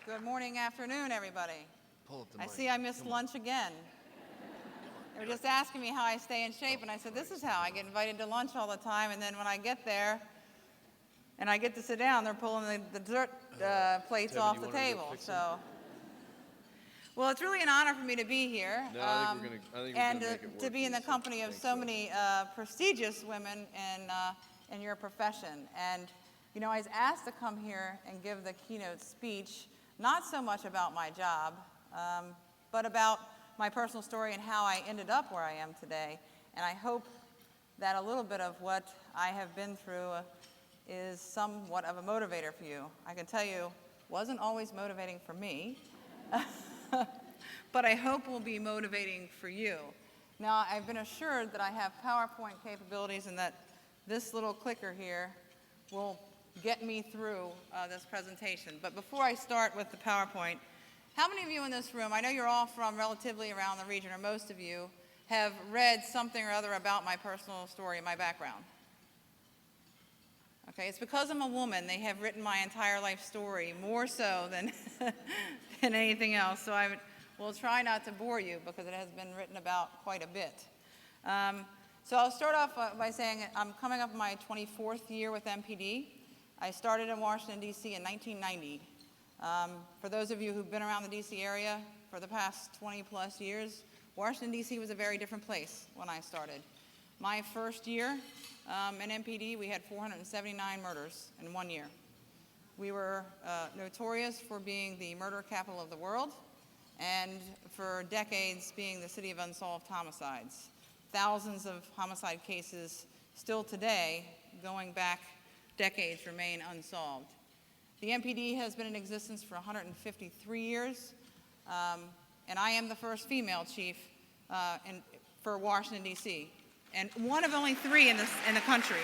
Good morning, afternoon, everybody. Pull up the I mic. see I missed lunch again. They were just asking me how I stay in shape, and I said, this is how. I get invited to lunch all the time, and then when I get there and I get to sit down, they're pulling the dessert plates Debbie, off you the want her to table. fix So, well, it's really an honor for me to be here, No, I think we're gonna and make it work, to be in the Lisa. company of Thanks, so Bill. many prestigious women in your profession. And you know, I was asked to come here and give the keynote speech, not so much about my job, but about my personal story and how I ended up where I am today. And I hope that a little bit of what I have been through is somewhat of a motivator for you. I can tell you, it wasn't always motivating for me, but I hope will be motivating for you. Now, I've been assured that I have PowerPoint capabilities and that this little clicker here will get me through this presentation. But before I start with the PowerPoint, how many of you in this room, I know you're all from relatively around the region, or most of you, have read something or other about my personal story and my background? Okay, it's because I'm a woman. They have written my entire life story, more so than, than anything else. So I will try not to bore you because it has been written about quite a bit. So I'll start off by saying I'm coming up my 24th year with MPD. I started in Washington, D.C. in 1990. For those of you who've been around the D.C. area for the past 20 plus years, Washington, D.C. was a very different place when I started. My first year in MPD, we had 479 murders in 1 year. We were notorious for being the murder capital of the world, and for decades being the city of unsolved homicides. Thousands of homicide cases still today, going back decades, remain unsolved. The MPD has been in existence for 153 years, and I am the first female chief for Washington, D.C., and one of only three in the country.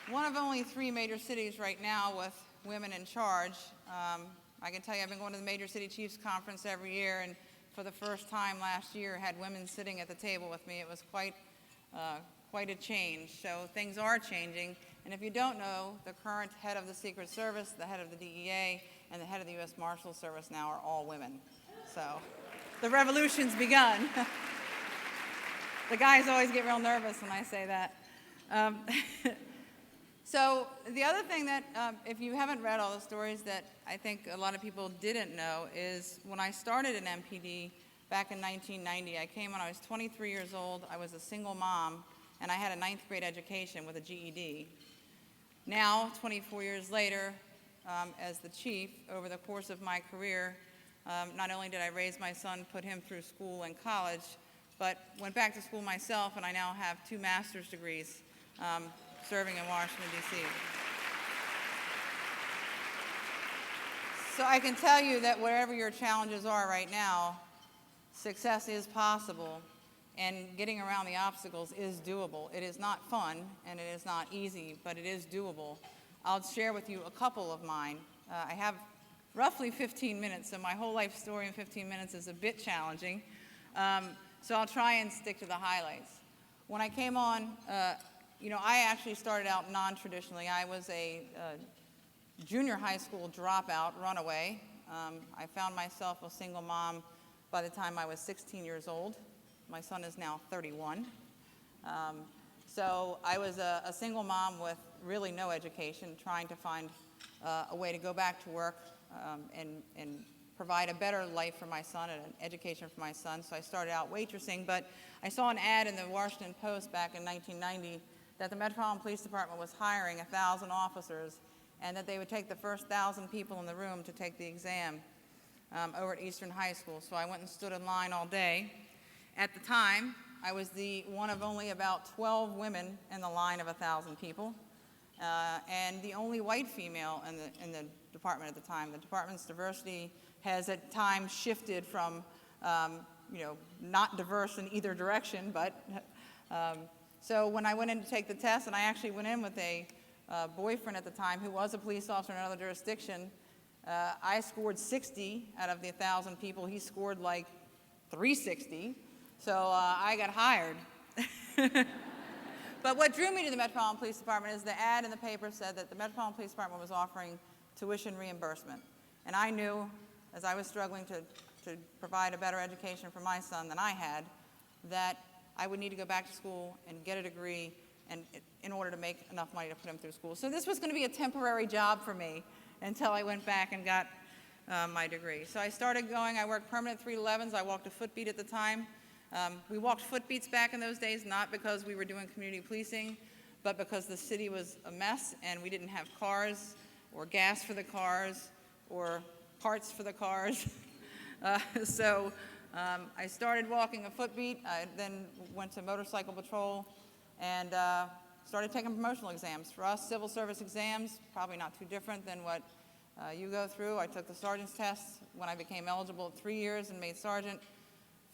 One of only three major cities right now with women in charge. I can tell you I've been going to the Major City Chiefs Conference every year, and for the first time last year had women sitting at the table with me. It was quite a change. So things are changing. And if you don't know, the current head of the Secret Service, the head of the DEA, and the head of the U.S. Marshal Service now are all women. So the revolution's begun. The guys always get real nervous when I say that. So the other thing that, if you haven't read all the stories that I think a lot of people didn't know, is when I started in MPD back in 1990, I came when I was 23 years old. I was a single mom, and I had a 9th grade education with a GED. Now, 24 years later, as the chief, over the course of my career, not only did I raise my son, put him through school and college, but went back to school myself, and I now have 2 master's degrees serving in Washington, D.C. So I can tell you that whatever your challenges are right now, success is possible, and getting around the obstacles is doable. It is not fun, and it is not easy, but it is doable. I'll share with you a couple of mine. I have roughly 15 minutes, so my whole life story in 15 minutes is a bit challenging. So I'll try and stick to the highlights. When I came on, you know, I actually started out non-traditionally. I was a junior high school dropout, runaway. I found myself a single mom by the time I was 16 years old. My son is now 31. So I was a single mom with really no education, trying to find a way to go back to work and provide a better life for my son and an education for my son. So I started out waitressing, but I saw an ad in the Washington Post back in 1990 that the Metropolitan Police Department was hiring 1,000 officers, and that they would take the first 1,000 people in the room to take the exam over at Eastern High School. So I went and stood in line all day. At the time, I was the one of only about 12 women in the line of 1,000 people, and the only white female in the department at the time. The department's diversity has at times shifted from, you know, not diverse in either direction, but so when I went in to take the test, and I actually went in with a boyfriend at the time who was a police officer in another jurisdiction, I scored 60 out of the 1,000 people. He scored like 360, so I got hired. But what drew me to the Metropolitan Police Department is the ad in the paper said that the Metropolitan Police Department was offering tuition reimbursement. And I knew, as I was struggling to provide a better education for my son than I had, that I would need to go back to school and get a degree in order to make enough money to put him through school. So this was going to be a temporary job for me until I went back and got my degree. So I started going, I worked permanent 311s, I walked a footbeat at the time. We walked footbeats back in those days, not because we were doing community policing, but because the city was a mess and we didn't have cars or gas for the cars or parts for the cars. So I started walking a footbeat. I then went to motorcycle patrol and started taking promotional exams. For us, civil service exams, probably not too different than what you go through. I took the sergeant's test when I became eligible at 3 years and made sergeant.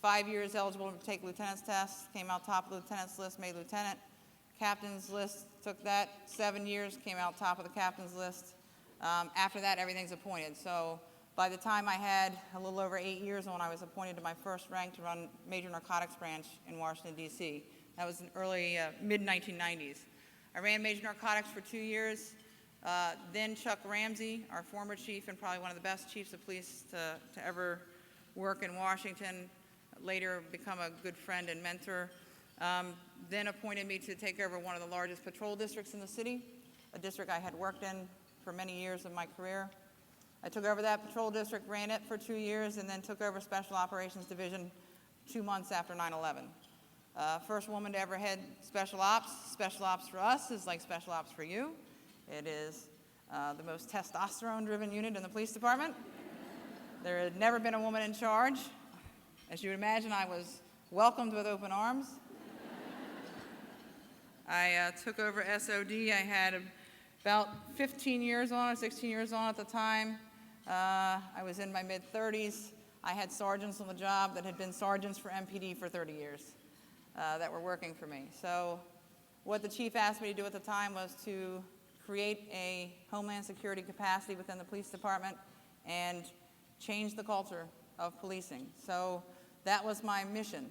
5 years eligible to take lieutenant's test, came out top of the lieutenant's list, made lieutenant. Captain's list, took that. 7 years, came out top of the captain's list. After that, everything's appointed. So by the time I had a little over 8 years on, I was appointed to my first rank to run Major Narcotics Branch in Washington, D.C. That was in early, mid-1990s. I ran Major Narcotics for 2 years. Then Chuck Ramsey, our former chief and probably one of the best chiefs of police to ever work in Washington, later become a good friend and mentor, then appointed me to take over one of the largest patrol districts in the city, a district I had worked in for many years of my career. I took over that patrol district, ran it for 2 years, and then took over Special Operations Division 2 months after 9/11. First woman to ever head Special Ops. Special Ops for us is like Special Ops for you. It is the most testosterone-driven unit in the police department. There had never been a woman in charge. As you would imagine, I was welcomed with open arms. I took over SOD. I had about 15 years on it, 16 years on at the time. I was in my mid-30s. I had sergeants on the job that had been sergeants for MPD for 30 years that were working for me. So what the chief asked me to do at the time was to create a Homeland Security capacity within the police department and change the culture of policing. So that was my mission.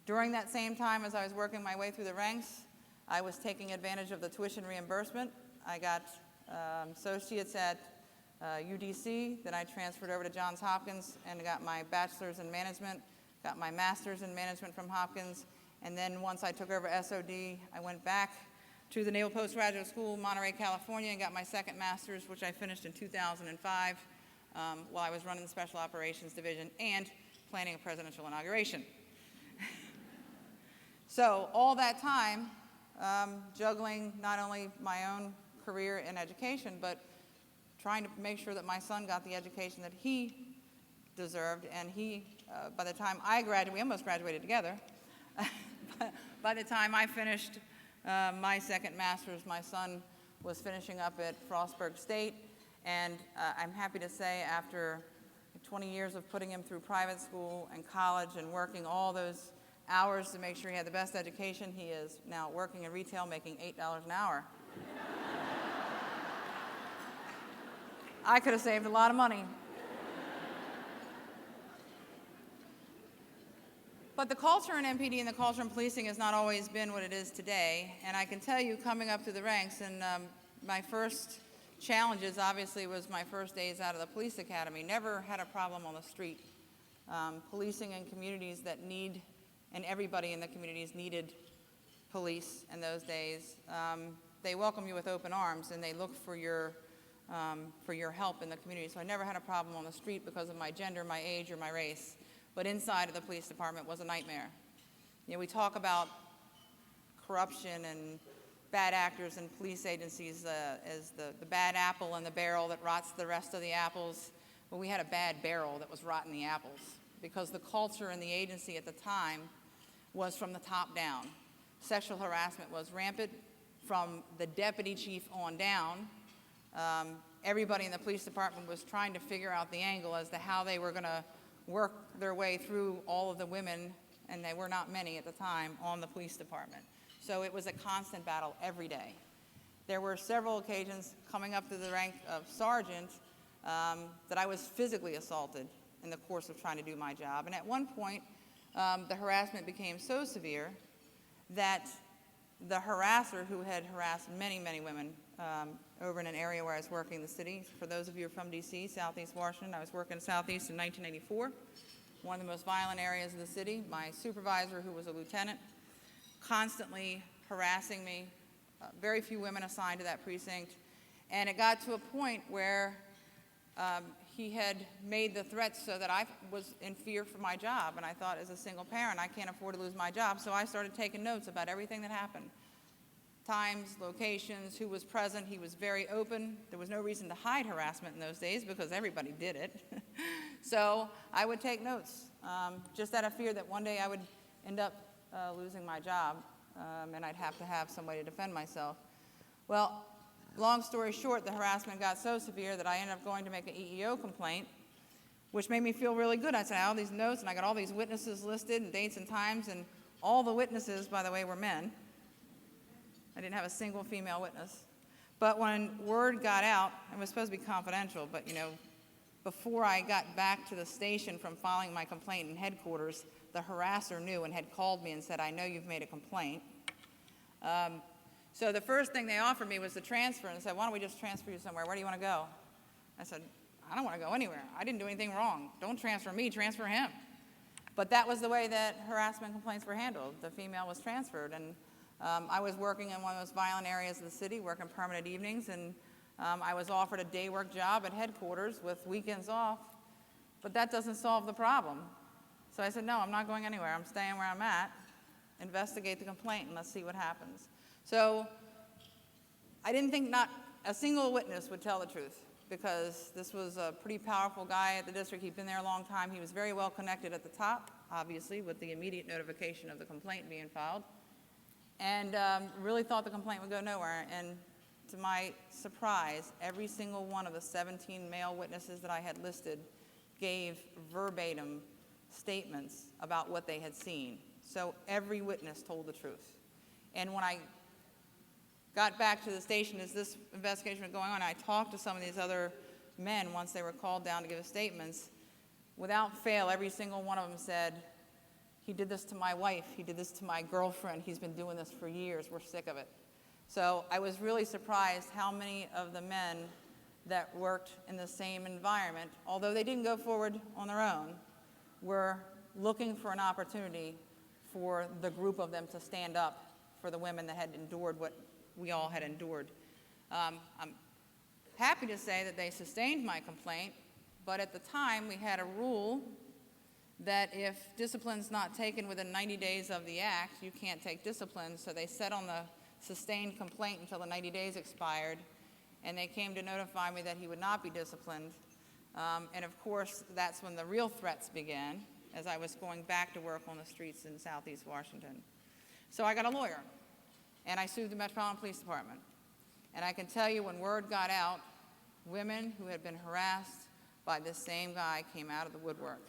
During that same time as I was working my way through the ranks, I was taking advantage of the tuition reimbursement. I got associates at UDC, then I transferred over to Johns Hopkins and got my bachelor's in management, got my master's in management from Hopkins, and then once I took over SOD, I went back to the Naval Postgraduate School, Monterey, California, and got my second master's, which I finished in 2005 while I was running the Special Operations Division and planning a presidential inauguration. So all that time, juggling not only my own career in education, but trying to make sure that my son got the education that he deserved. And he, by the time I graduated, we almost graduated together. By the time I finished my second master's, my son was finishing up at Frostburg State. And I'm happy to say after 20 years of putting him through private school and college and working all those hours to make sure he had the best education, he is now working in retail making $8 an hour. I could have saved a lot of money. But the culture in MPD and the culture in policing has not always been what it is today. And I can tell you, coming up through the ranks, and my first challenges obviously was my first days out of the police academy. Never had a problem on the street. Policing in communities that need, and everybody in the communities needed police in those days. They welcome you with open arms and they look for your help in the community. So I never had a problem on the street because of my gender, my age, or my race. But inside of the police department was a nightmare. You know, we talk about corruption and bad actors in police agencies as the bad apple in the barrel that rots the rest of the apples. Well, we had a bad barrel that was rotting the apples because the culture in the agency at the time was from the top down. Sexual harassment was rampant from the deputy chief on down. Everybody in the police department was trying to figure out the angle as to how they were going to work their way through all of the women, and they were not many at the time, on the police department. So it was a constant battle every day. There were several occasions coming up to the rank of sergeant that I was physically assaulted in the course of trying to do my job. And at one point, the harassment became so severe that the harasser who had harassed many, many women over in an area where I was working in the city. For those of you who are from D.C., Southeast Washington, I was working in Southeast in 1984, one of the most violent areas of the city. My supervisor, who was a lieutenant, constantly harassing me, very few women assigned to that precinct, and it got to a point where he had made the threats so that I was in fear for my job, and I thought, as a single parent, I can't afford to lose my job, so I started taking notes about everything that happened. Times, locations, who was present. He was very open. There was no reason to hide harassment in those days because everybody did it. So I would take notes, just out of fear that one day I would end up losing my job, and I'd have to have somebody to defend myself. Well, long story short, the harassment got so severe that I ended up going to make an EEO complaint, which made me feel really good. I said, I had all these notes, and I got all these witnesses listed, and dates and times, and all the witnesses, by the way, were men. I didn't have a single female witness. But when word got out, it was supposed to be confidential, but before I got back to the station from filing my complaint in headquarters, the harasser knew and had called me and said, I know you've made a complaint. So the first thing they offered me was to transfer, and said, why don't we just transfer you somewhere? Where do you want to go? I said, I don't want to go anywhere. I didn't do anything wrong. Don't transfer me, transfer him. But that was the way that harassment complaints were handled. The female was transferred, and I was working in one of the most violent areas of the city, working permanent evenings, and I was offered a day work job at headquarters with weekends off, but that doesn't solve the problem. So I said, no, I'm not going anywhere. I'm staying where I'm at. Investigate the complaint, and let's see what happens. So I didn't think not a single witness would tell the truth, because this was a pretty powerful guy at the district. He'd been there a long time. He was very well connected at the top, obviously, with the immediate notification of the complaint being filed, and really thought the complaint would go nowhere. And to my surprise, every single one of the 17 male witnesses that I had listed gave verbatim statements about what they had seen. So every witness told the truth. And when I got back to the station as this investigation was going on, I talked to some of these other men once they were called down to give statements. Without fail, every single one of them said, he did this to my wife, he did this to my girlfriend, he's been doing this for years, we're sick of it. So I was really surprised how many of the men that worked in the same environment, although they didn't go forward on their own, were looking for an opportunity for the group of them to stand up for the women that had endured what we all had endured. I'm happy to say that they sustained my complaint, but at the time we had a rule that if discipline's not taken within 90 days of the act, you can't take discipline, so they set on the sustained complaint until the 90 days expired, and they came to notify me that he would not be disciplined. And of course, that's when the real threats began, as I was going back to work on the streets in Southeast Washington. So I got a lawyer, and I sued the Metropolitan Police Department. And I can tell you, when word got out, women who had been harassed by this same guy came out of the woodwork.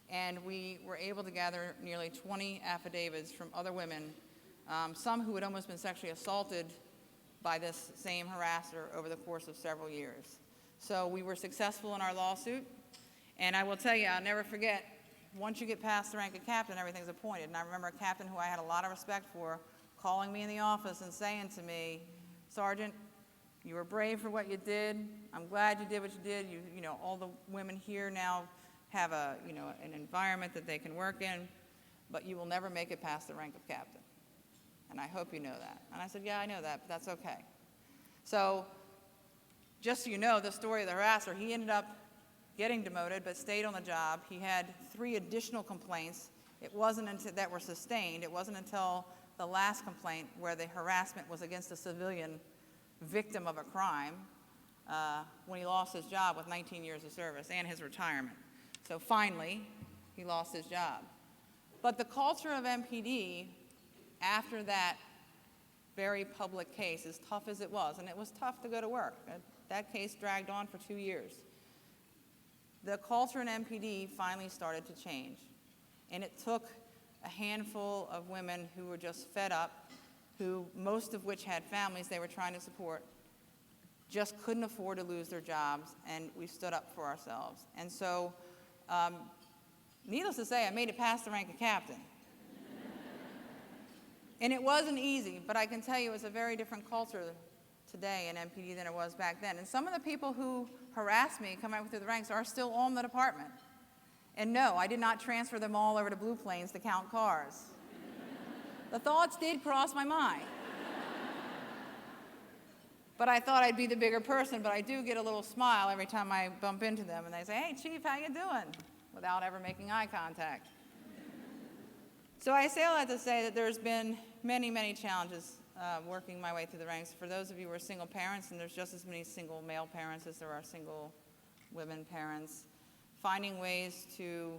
And we were able to gather nearly 20 affidavits from other women, some who had almost been sexually assaulted by this same harasser over the course of several years. So we were successful in our lawsuit, and I will tell you, I'll never forget, once you get past the rank of captain, everything's appointed. And I remember a captain who I had a lot of respect for calling me in the office and saying to me, Sergeant, you were brave for what you did. I'm glad you did what you did. You know, all the women here now have an environment that they can work in, but you will never make it past the rank of captain. And I hope you know that. And I said, yeah, I know that, but that's okay. So just so you know, the story of the harasser, he ended up getting demoted but stayed on the job. He had 3 additional complaints. It wasn't until that were sustained. It wasn't until the last complaint where the harassment was against a civilian victim of a crime when he lost his job with 19 years of service and his retirement. So finally, he lost his job. But the culture of MPD after that very public case, as tough as it was, and it was tough to go to work. That case dragged on for 2 years. The culture in MPD finally started to change. And it took a handful of women who were just fed up, who most of which had families they were trying to support, just couldn't afford to lose their jobs, and we stood up for ourselves. And so, needless to say, I made it past the rank of captain. And it wasn't easy, but I can tell you it's a very different culture today in MPD than it was back then. And some of the people who harassed me coming up through the ranks are still on the department. And no, I did not transfer them all over to Blue Plains to count cars. The thoughts did cross my mind. But I thought I'd be the bigger person, but I do get a little smile every time I bump into them and they say, "Hey, Chief, how you doing?" without ever making eye contact. So I say all that to say that there's been many, many challenges working my way through the ranks. For those of you who are single parents, and there's just as many single male parents as there are single women parents, finding ways to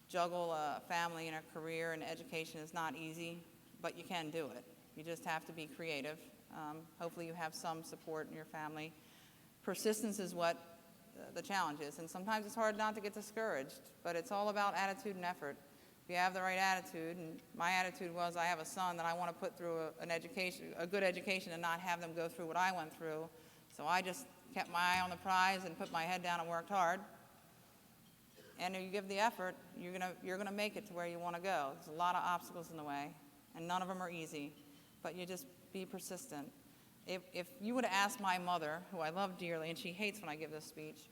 juggle a family and a career and education is not easy, but you can do it. You just have to be creative. Hopefully you have some support in your family. Persistence is what the challenge is, and sometimes it's hard not to get discouraged, but it's all about attitude and effort. If you have the right attitude, and my attitude was I have a son that I want to put through a good education and not have them go through what I went through, so I just kept my eye on the prize and put my head down and worked hard. And if you give the effort, you're gonna make it to where you want to go. There's a lot of obstacles in the way, and none of them are easy, but you just be persistent. If you would have asked my mother, who I love dearly, and she hates when I give this speech,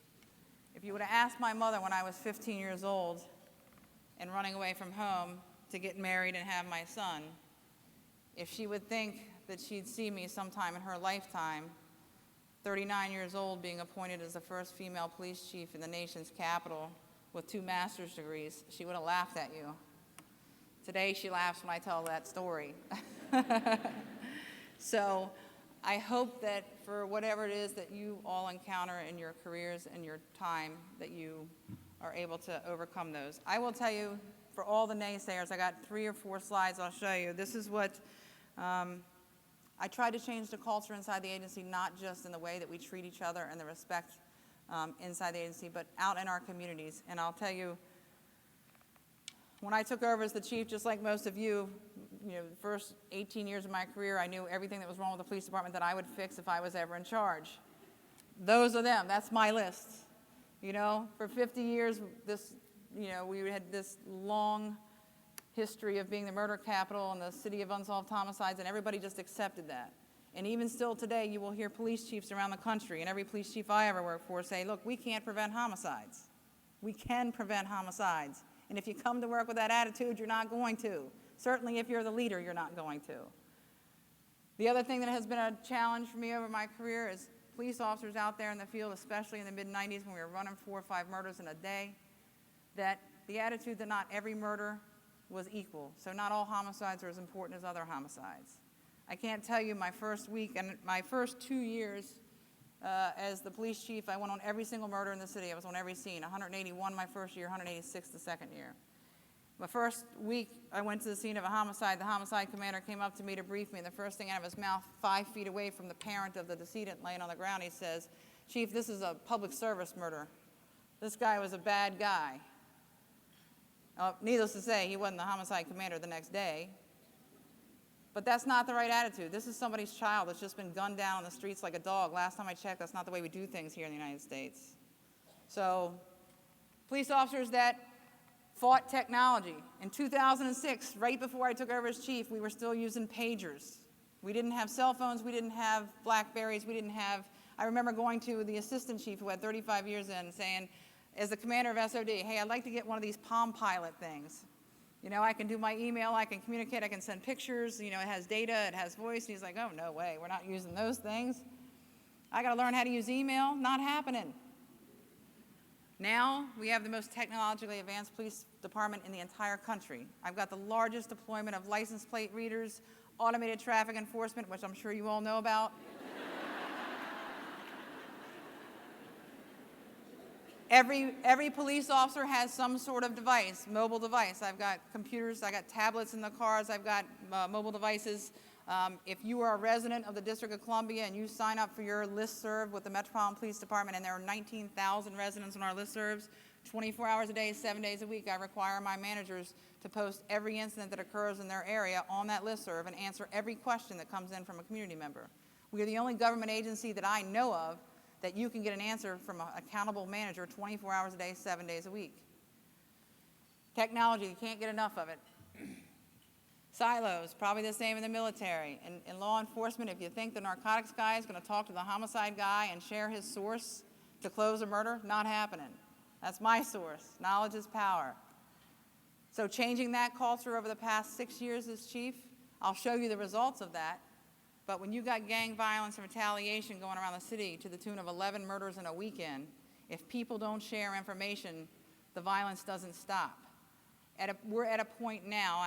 if you would have asked my mother when I was 15 years old and running away from home to get married and have my son, if she would think that she'd see me sometime in her lifetime, 39 years old, being appointed as the first female police chief in the nation's capital with 2 master's degrees, she would have laughed at you. Today she laughs when I tell that story. So I hope that for whatever it is that you all encounter in your careers and your time, that you are able to overcome those. I will tell you, for all the naysayers, I got 3 or 4 slides I'll show you. This is what I tried to change the culture inside the agency, not just in the way that we treat each other and the respect inside the agency, but out in our communities. And I'll tell you, when I took over as the chief, just like most of you, the first 18 years of my career, I knew everything that was wrong with the police department that I would fix if I was ever in charge. Those are them. That's my list. For 50 years, we had this long history of being the murder capital and the city of unsolved homicides, and everybody just accepted that. And even still today, you will hear police chiefs around the country, and every police chief I ever worked for say, "Look, we can't prevent homicides. We can prevent homicides. And if you come to work with that attitude, you're not going to. Certainly if you're the leader, you're not going to." The other thing that has been a challenge for me over my career is police officers out there in the field, especially in the mid-90s when we were running 4 or 5 murders in a day, that the attitude that not every murder was equal. So not all homicides are as important as other homicides. I can't tell you my first week and my first 2 years as the police chief, I went on every single murder in the city. I was on every scene, 181 my first year, 186 the second year. My first week, I went to the scene of a homicide. The homicide commander came up to me to brief me, and the first thing out of his mouth, 5 feet away from the parent of the decedent laying on the ground, he says, "Chief, this is a public service murder. This guy was a bad guy." Needless to say, he wasn't the homicide commander the next day. But that's not the right attitude. This is somebody's child that's just been gunned down on the streets like a dog. Last time I checked, that's not the way we do things here in the United States. So, police officers that fought technology. In 2006, right before I took over as chief, we were still using pagers. We didn't have cell phones, we didn't have Blackberries, I remember going to the assistant chief who had 35 years in and saying, as the commander of SOD, "Hey, I'd like to get one of these Palm Pilot things. I can do my email, I can communicate, I can send pictures, it has data, it has voice." And he's like, "Oh, no way, we're not using those things. I got to learn how to use email." Not happening. Now, we have the most technologically advanced police department in the entire country. I've got the largest deployment of license plate readers, automated traffic enforcement, which I'm sure you all know about. Every police officer has some sort of device, mobile device. I've got computers, I've got tablets in the cars, I've got mobile devices. If you are a resident of the District of Columbia and you sign up for your listserv with the Metropolitan Police Department, and there are 19,000 residents on our listservs, 24 hours a day, 7 days a week, I require my managers to post every incident that occurs in their area on that listserv and answer every question that comes in from a community member. We are the only government agency that I know of that you can get an answer from an accountable manager 24 hours a day, 7 days a week. Technology, you can't get enough of it. Silos, probably the same in the military. In law enforcement, if you think the narcotics guy is going to talk to the homicide guy and share his source to close a murder, not happening. That's my source. Knowledge is power. So changing that culture over the past 6 years as chief, I'll show you the results of that. But when you got gang violence and retaliation going around the city to the tune of 11 murders in a weekend, if people don't share information, the violence doesn't stop. We're at a point now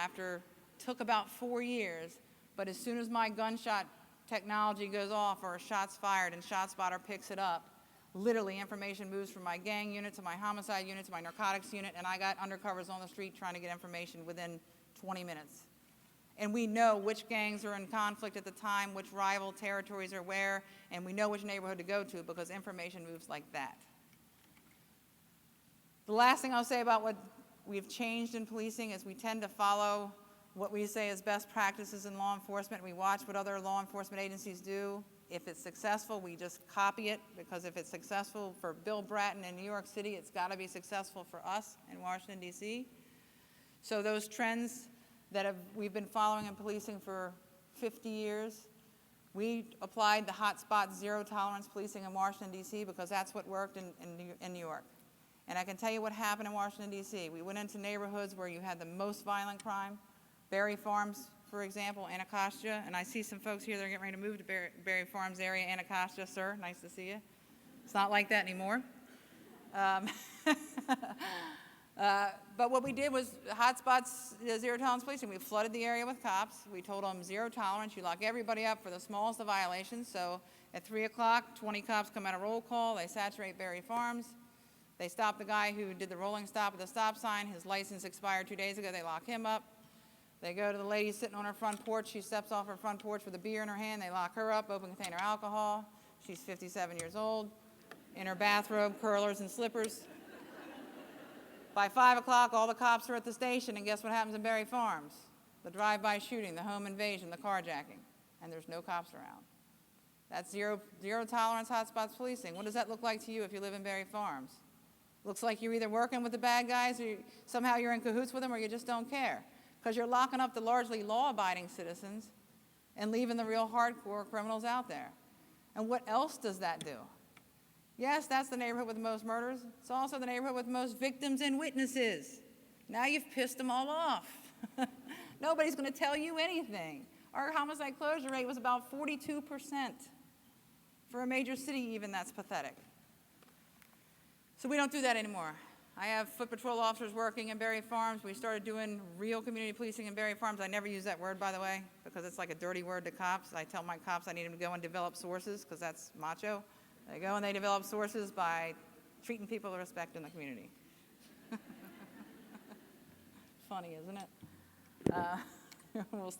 took about 4 years, but as soon as my gunshot technology goes off or a shot's fired and ShotSpotter picks it up, literally information moves from my gang unit to my homicide unit to my narcotics unit, and I got undercovers on the street trying to get information within 20 minutes. And we know which gangs are in conflict at the time, which rival territories are where, and we know which neighborhood to go to because information moves like that. The last thing I'll say about what we've changed in policing is we tend to follow what we say is best practices in law enforcement. We watch what other law enforcement agencies do. If it's successful, we just copy it, because if it's successful for Bill Bratton in New York City, it's got to be successful for us in Washington, D.C. So those trends that we've been following in policing for 50 years, we applied the hotspot zero tolerance policing in Washington, D.C. because that's what worked in New York. And I can tell you what happened in Washington, D.C. We went into neighborhoods where you had the most violent crime. Berry Farms, for example, Anacostia, and I see some folks here that are getting ready to move to Berry Farms area, Anacostia, sir, nice to see you. It's not like that anymore. But what we did was hotspots, zero tolerance policing. We flooded the area with cops. We told them zero tolerance. You lock everybody up for the smallest of violations. So at 3 o'clock, 20 cops come out of roll call. They saturate Berry Farms. They stop the guy who did the rolling stop at the stop sign. His license expired 2 days ago. They lock him up. They go to the lady sitting on her front porch. She steps off her front porch with a beer in her hand. They lock her up, open container alcohol. She's 57 years old, in her bathrobe, curlers, and slippers. By 5 o'clock, all the cops are at the station, and guess what happens in Berry Farms? The drive-by shooting, the home invasion, the carjacking, and there's no cops around. That's zero tolerance hotspots policing. What does that look like to you if you live in Berry Farms? Looks like you're either working with the bad guys, or somehow you're in cahoots with them, or you just don't care. Because you're locking up the largely law-abiding citizens and leaving the real hardcore criminals out there. And what else does that do? Yes, that's the neighborhood with the most murders. It's also the neighborhood with the most victims and witnesses. Now you've pissed them all off. Nobody's going to tell you anything. Our homicide closure rate was about 42%. For a major city even, that's pathetic. So we don't do that anymore. I have foot patrol officers working in Berry Farms. We started doing real community policing in Berry Farms. I never use that word, by the way, because it's like a dirty word to cops. I tell my cops I need them to go and develop sources, because that's macho. They go and they develop sources by treating people with respect in the community. Funny, isn't it? We'll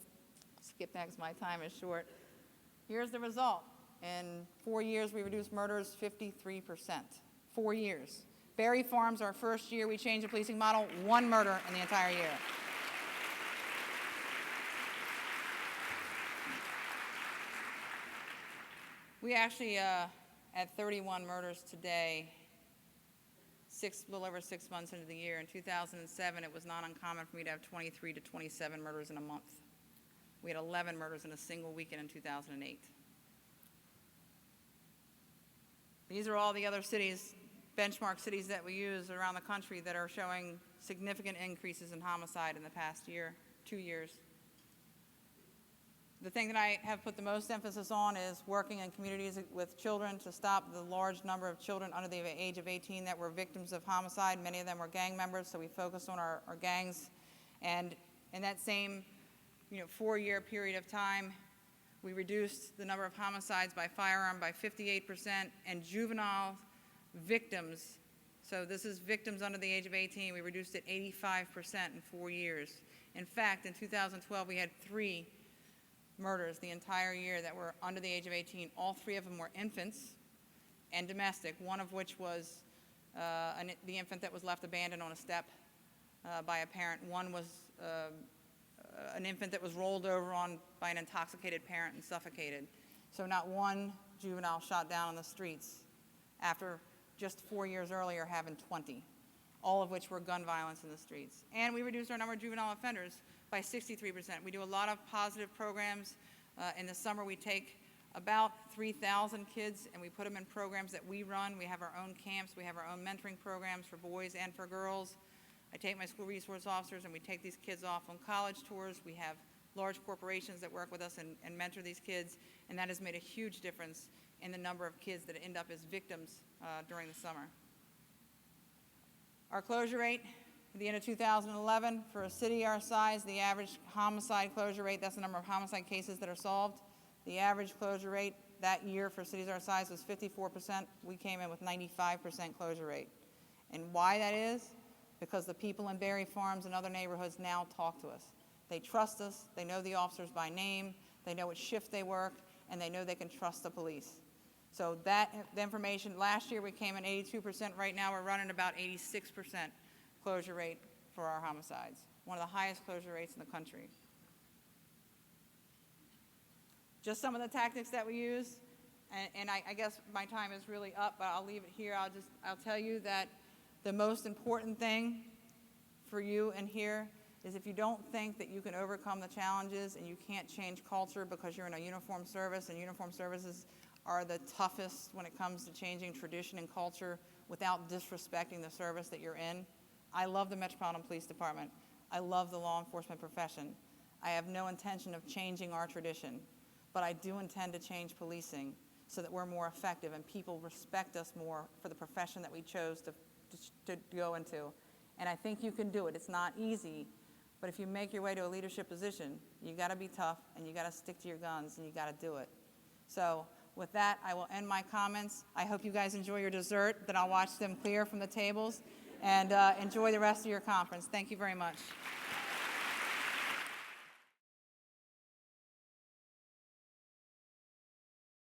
skip that because my time is short. Here's the result. In 4 years, we reduced murders 53%. 4 years. Berry Farms, our first year, we changed the policing model, 1 murder in the entire year. We actually, at 31 murders today, a little over 6 months into the year. In 2007, it was not uncommon for me to have 23 to 27 murders in a month. We had 11 murders in a single weekend in 2008. These are all the other cities, benchmark cities that we use around the country that are showing significant increases in homicide in the past 2 years. The thing that I have put the most emphasis on is working in communities with children to stop the large number of children under the age of 18 that were victims of homicide. Many of them were gang members, so we focused on our gangs. And in that same 4-year period of time, we reduced the number of homicides by firearm by 58%, and juvenile victims, so this is victims under the age of 18, we reduced it 85% in 4 years. In fact, in 2012, we had 3 murders the entire year that were under the age of 18. All 3 of them were infants and domestic, one of which was the infant that was left abandoned on a step by a parent. One was an infant that was rolled over on by an intoxicated parent and suffocated. So not one juvenile shot down on the streets after just 4 years earlier having 20, all of which were gun violence in the streets. And we reduced our number of juvenile offenders by 63%. We do a lot of positive programs. In the summer, we take about 3,000 kids and we put them in programs that we run. We have our own camps. We have our own mentoring programs for boys and for girls. I take my school resource officers and we take these kids off on college tours. We have large corporations that work with us and mentor these kids, and that has made a huge difference in the number of kids that end up as victims during the summer. Our closure rate at the end of 2011, for a city our size, the average homicide closure rate, that's the number of homicide cases that are solved. The average closure rate that year for cities our size was 54%. We came in with 95% closure rate. And why that is? Because the people in Berry Farms and other neighborhoods now talk to us. They trust us, they know the officers by name, they know what shift they work, and they know they can trust the police. So the information, last year we came in 82%, right now we're running about 86% closure rate for our homicides. One of the highest closure rates in the country. Just some of the tactics that we use, and I guess my time is really up, but I'll leave it here. I'll tell you that the most important thing for you in here is if you don't think that you can overcome the challenges and you can't change culture because you're in a uniformed service, and uniformed services are the toughest when it comes to changing tradition and culture without disrespecting the service that you're in. I love the Metropolitan Police Department. I love the law enforcement profession. I have no intention of changing our tradition, but I do intend to change policing so that we're more effective and people respect us more for the profession that we chose to go into. And I think you can do it. It's not easy, but if you make your way to a leadership position, you got to be tough and you got to stick to your guns and you got to do it. So with that, I will end my comments. I hope you guys enjoy your dessert, that I'll watch them clear from the tables, and enjoy the rest of your conference. Thank you very much.